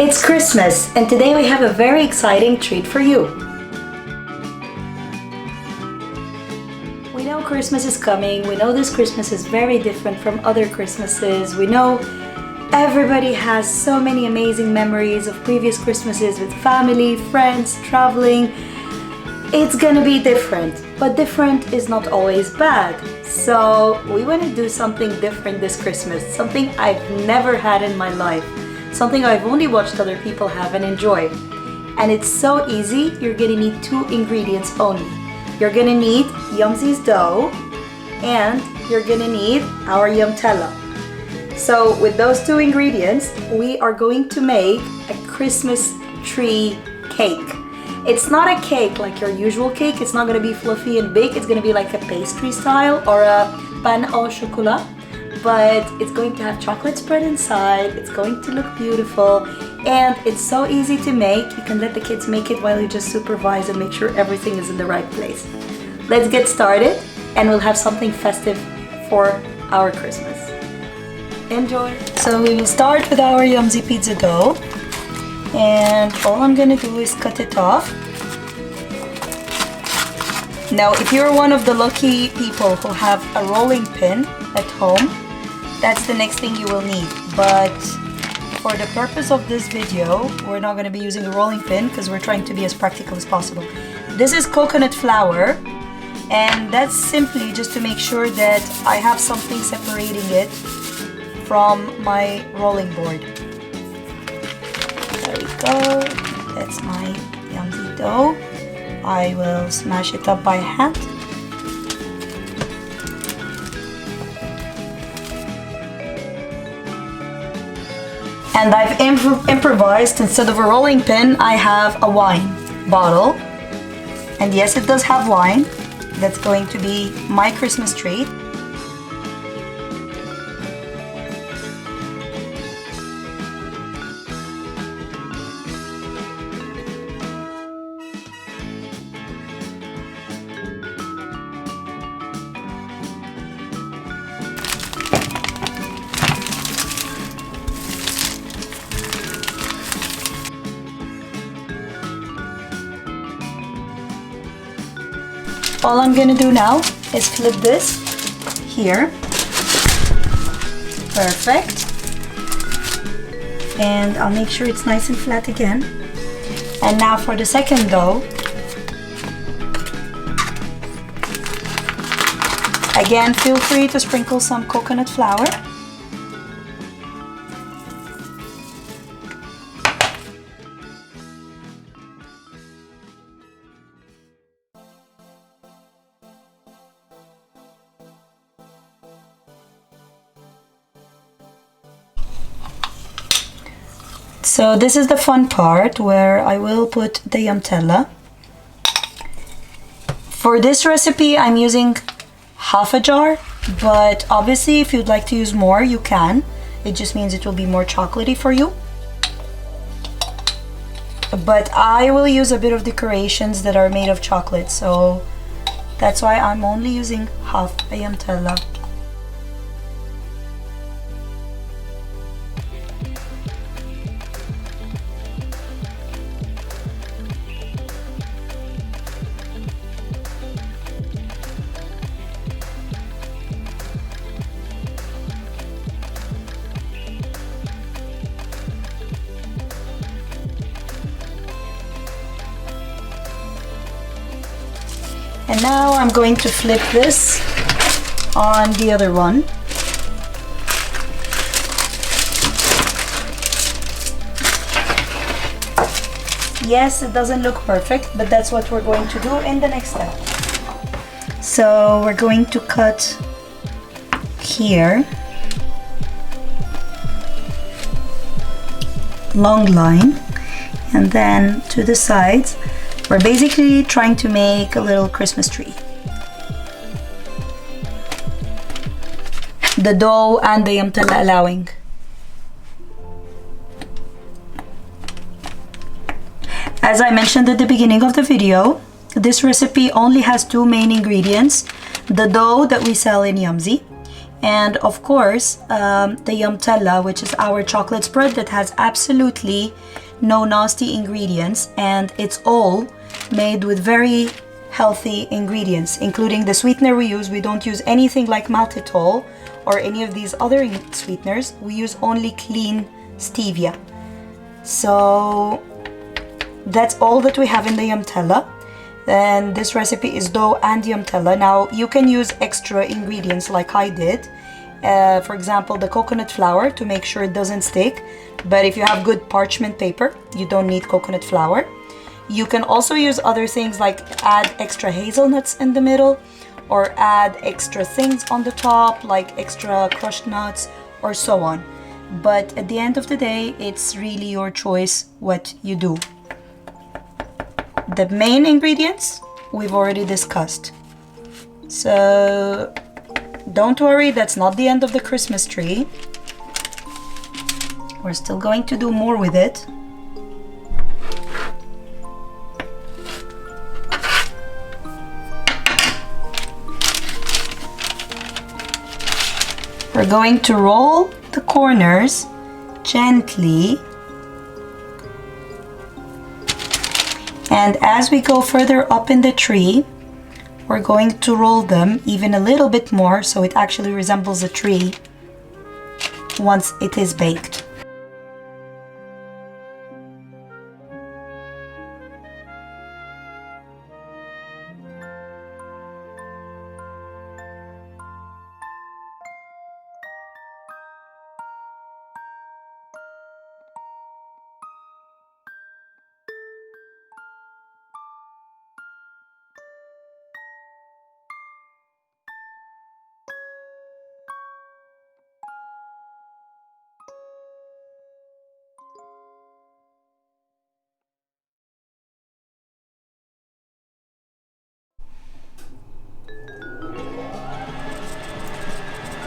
It's Christmas, and today we have a very exciting treat for you. We know Christmas is coming. We know this Christmas is very different from other Christmases. We know everybody has so many amazing memories of previous Christmases with family, friends, traveling. It's gonna be different, but different is not always bad. So we want to do something different this Christmas, something I've never had in my life, something I've only watched other people have and enjoy. And it's so easy. You're gonna need 2 ingredients only. You're gonna need Yummzy Dough and you're gonna need our Yumtella. So with those 2 ingredients, we are going to make a Christmas tree cake. It's not a cake like your usual cake. It's not gonna be fluffy and big. It's gonna be like a pastry style or a pain au chocolat. But it's going to have chocolate spread inside. It's going to look beautiful. And it's so easy to make. You can let the kids make it while you just supervise and make sure everything is in the right place. Let's get started and we'll have something festive for our Christmas. Enjoy! So we will start with our Yummzy pizza dough. And all I'm gonna do is cut it off. Now, if you're one of the lucky people who have a rolling pin at home, that's the next thing you will need. But for the purpose of this video, we're not gonna be using a rolling pin because we're trying to be as practical as possible. This is coconut flour, and that's simply just to make sure that I have something separating it from my rolling board. There we go. That's my Yummzy dough. I will smash it up by hand. And I've improvised. Instead of a rolling pin, I have a wine bottle. And yes, it does have wine. That's going to be my Christmas treat. All I'm gonna do now is flip this here. Perfect. And I'll make sure it's nice and flat again. And now for the second dough. Again, feel free to sprinkle some coconut flour. So this is the fun part where I will put the Yumtella. For this recipe, I'm using half a jar, but obviously if you'd like to use more, you can. It just means it will be more chocolatey for you. But I will use a bit of decorations that are made of chocolate, so that's why I'm only using half a Yumtella. And now I'm going to flip this on the other one. Yes, it doesn't look perfect, but that's what we're going to do in the next step. So we're going to cut here, long line, and then to the sides. We're basically trying to make a little Christmas tree. The dough and the Yumtella allowing. As I mentioned at the beginning of the video, this recipe only has 2 main ingredients: the dough that we sell in Yummzy And of course, the Yumtella, which is our chocolate spread that has absolutely no nasty ingredients, and it's all made with very healthy ingredients, including the sweetener we use. We don't use anything like maltitol or any of these other sweeteners. We use only clean stevia. So that's all that we have in the Yumtella. And this recipe is dough and Yumtella. Now you can use extra ingredients like I did. For example, the coconut flour to make sure it doesn't stick. But if you have good parchment paper, you don't need coconut flour. You can also use other things like add extra hazelnuts in the middle, or add extra things on the top like extra crushed nuts or so on. But at the end of the day, it's really your choice what you do. The main ingredients we've already discussed. So don't worry, that's not the end of the Christmas tree. We're still going to do more with it. We're going to roll the corners gently. And as we go further up in the tree, we're going to roll them even a little bit more so it actually resembles a tree once it is baked.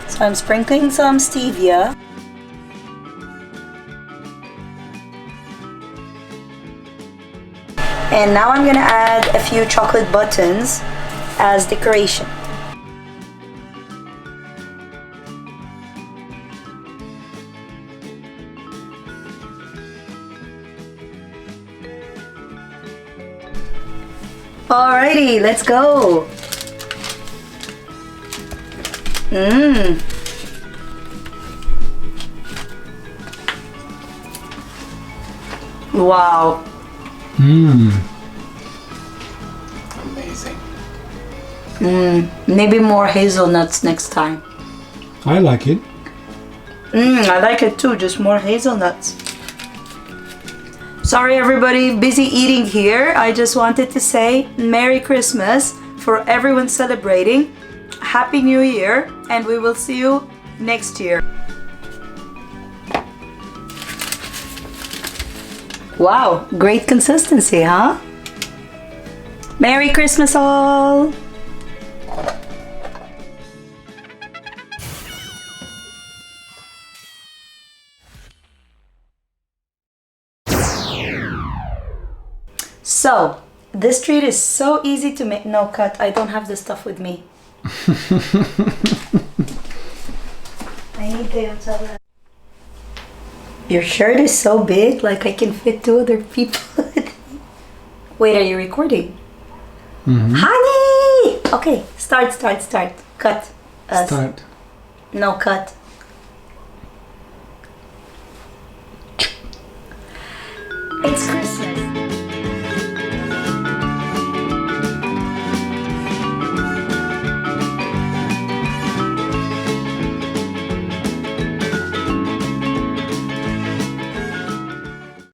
So I'm sprinkling some stevia. And now I'm gonna add a few chocolate buttons as decoration. Alrighty, let's go. Wow. Amazing. Maybe more hazelnuts next time. I like it. I like it too, just more hazelnuts. Sorry everybody, busy eating here. I just wanted to say Merry Christmas for everyone celebrating. Happy New Year, and we will see you next year. Wow, great consistency, huh? Merry Christmas all! So, this treat is so easy to make. No, cut, I don't have the stuff with me. I need the Yumtella. Your shirt is so big, like I can fit two other people. Wait, are you recording? Honey! Okay, start. Cut. Start. No, cut. It's Christmas.